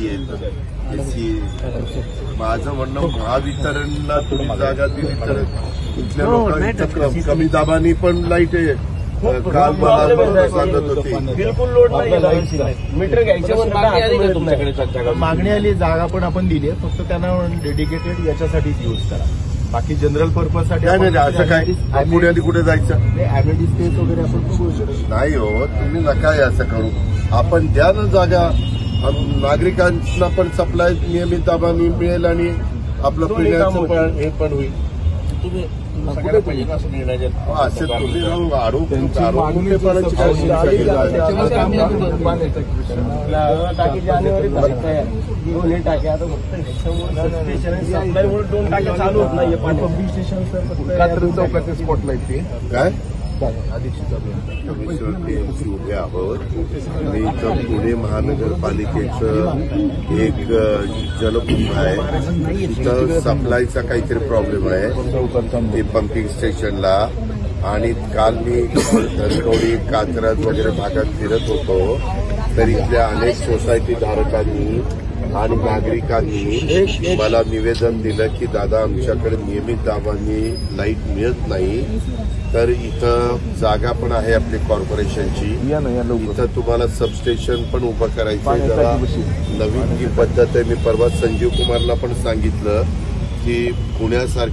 लाईटी आहेत, एसी. माझं म्हणणं महावितरणला तुम्ही जागा दिली तर इथल्या लोकांचं कमी दाबानी पण लाईट आहे. काल मला सांगत होती बिलकुल लोड नाही, मीटर घ्यायचे. मागणी आली, जागा पण आपण दिली आहे, फक्त त्यांना डेडिकेटेड याच्यासाठीच यूज करा. बाकी जनरल पर्पज साठी नाही. असं काय पुण्याला कुठे जायचं अमेनिटी स्पेस वगैरे आपण बघू शकतो. नाही हो, तुम्ही नका असं करू. आपण द्या ना जागा, नागरिकांना पण सप्लाय नियमित दाबाने मिळेल आणि आपलं पिण्याचं पण हे पण होईल. सगळ्याला पाहिजे ना असं निर्णय असं तुम्ही राहून आरोग्य टाक्या आता फक्त 2 टाक्या चालू होत नाहीये. पब्लिक स्टेशन चौकाचे स्पॉटलाईट ते काय अधीक्षित उभे आहोत आणि इथं पुणे महानगरपालिकेचं एक जलकुंभ आहे. इथं सप्लायचा काहीतरी प्रॉब्लेम आहे ते पंपिंग स्टेशनला. आणि काल मी धनकवडी कात्रज वगैरे भागात फिरत होतो तर इथल्या अनेक सोसायटी धारकांनी आणि नागरिकांनी मला निवेदन दिलं की दादा आमच्याकडे नियमित दाबाने लाईट मिळत नाही. तर इथं जागा पण आहे आपली कॉर्पोरेशनची, इथं तुम्हाला सबस्टेशन पण उभं करायचं. जरा नवीन जी पद्धत आहे, मी परवा संजीव कुमारला पण सांगितलं की पुण्यासारखी